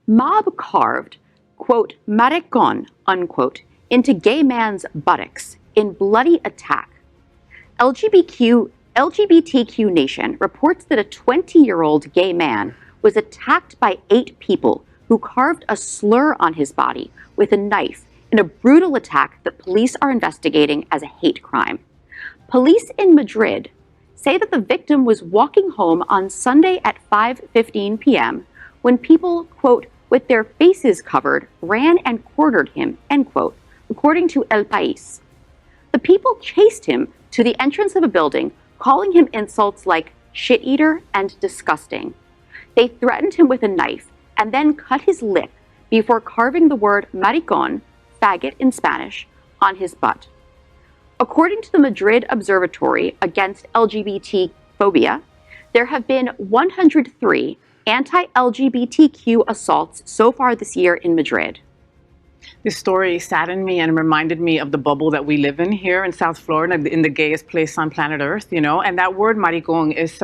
Mob carved, quote, maricón, unquote, into gay man's buttocks in bloody attack. LGBTQ Nation reports that a 20-year-old gay man was attacked by 8 people who carved a slur on his body with a knife in a brutal attack that police are investigating as a hate crime. Police in Madrid say that the victim was walking home on Sunday at 5:15 p.m. when people, quote, with their faces covered, ran and cornered him, end quote, according to El País. The people chased him to the entrance of a building, calling him insults like shit eater and disgusting. They threatened him with a knife and then cut his lip before carving the word maricón, faggot in Spanish, on his butt. According to the Madrid Observatory against LGBTphobia, there have been 103 anti-LGBTQ assaults so far this year in Madrid. This story saddened me and reminded me of the bubble that we live in here in South Florida, in the gayest place on planet Earth, you know? And that word maricón is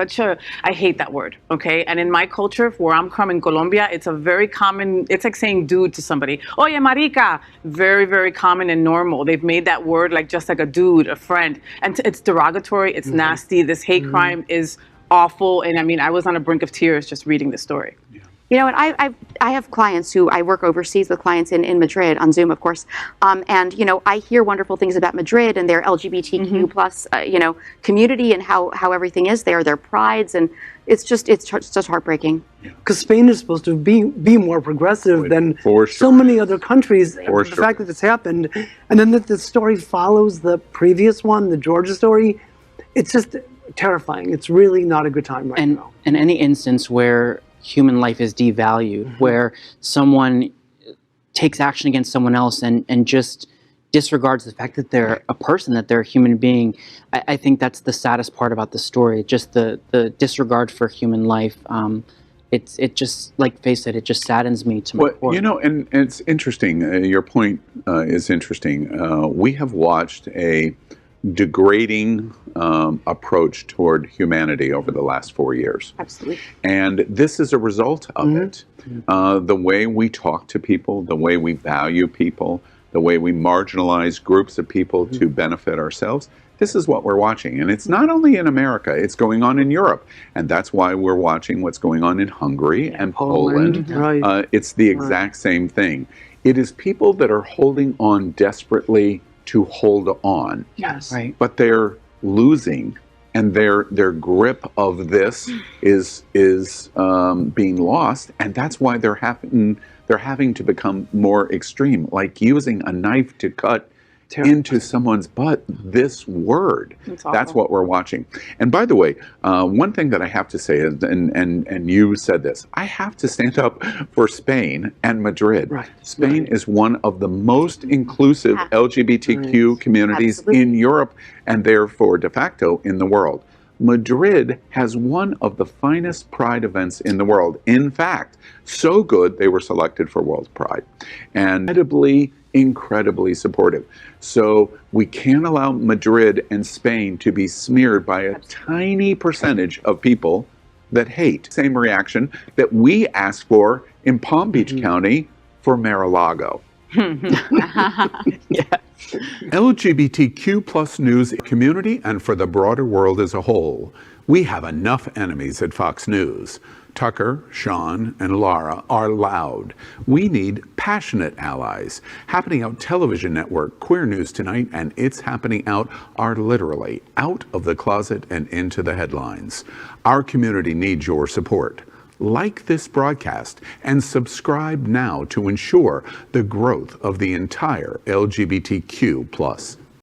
I hate that word, okay? And in my culture, where I'm from in Colombia, it's a very common, it's like saying dude to somebody. Oye, marica! Very, very common and normal. They've made that word like just like a dude, a friend. And it's derogatory, it's nasty. This hate crime is awful. And I mean, I was on the brink of tears just reading the story. Yeah. You know, and I have clients who I work overseas with clients in Madrid on Zoom, of course. And, you know, I hear wonderful things about Madrid and their LGBTQ plus, you know, community and how everything is there, their prides. And it's just heartbreaking. Because Spain is supposed to be more progressive than so many other countries. The fact that this happened, and then that the story follows the previous one, the Georgia story, it's just terrifying. It's really not a good time right now. And any instance where human life is devalued, where someone takes action against someone else and just disregards the fact that they're a person, that they're a human being. I think that's the saddest part about the story, just the disregard for human life. It just, like Faye said, it just saddens me to my core. You know, and it's interesting. Your point is interesting. We have watched a degrading approach toward humanity over the last 4 years. Absolutely. And this is a result of it. The way we talk to people, the way we value people, the way we marginalize groups of people to benefit ourselves. This is what we're watching. And it's not only in America, it's going on in Europe. And that's why we're watching what's going on in Hungary and Poland. It's the exact same thing. It is people that are holding on desperately to hold on. Yes. Right. But they're losing, and their grip of this is being lost, and that's why they're having to become more extreme, like using a knife to cut into someone's butt. This word, that's what we're watching. And by the way, one thing that I have to say is, and you said this, I have to stand up for Spain and Madrid. Spain is one of the most inclusive LGBTQ communities in Europe, and therefore de facto in the world. Madrid has one of the finest pride events in the world. In fact, so good they were selected for World Pride, and incredibly supportive. So we can't allow Madrid and Spain to be smeared by a tiny percentage of people that hate. Same reaction that we asked for in Palm Beach County for Mar-a-Lago. LGBTQ plus news community and for the broader world as a whole, we have enough enemies at Fox News. Tucker, Sean, and Laura are loud. We need passionate allies. Happening Out Television Network, Queer News Tonight, and It's Happening Out are literally out of the closet and into the headlines. Our community needs your support. Like this broadcast and subscribe now to ensure the growth of the entire LGBTQ plus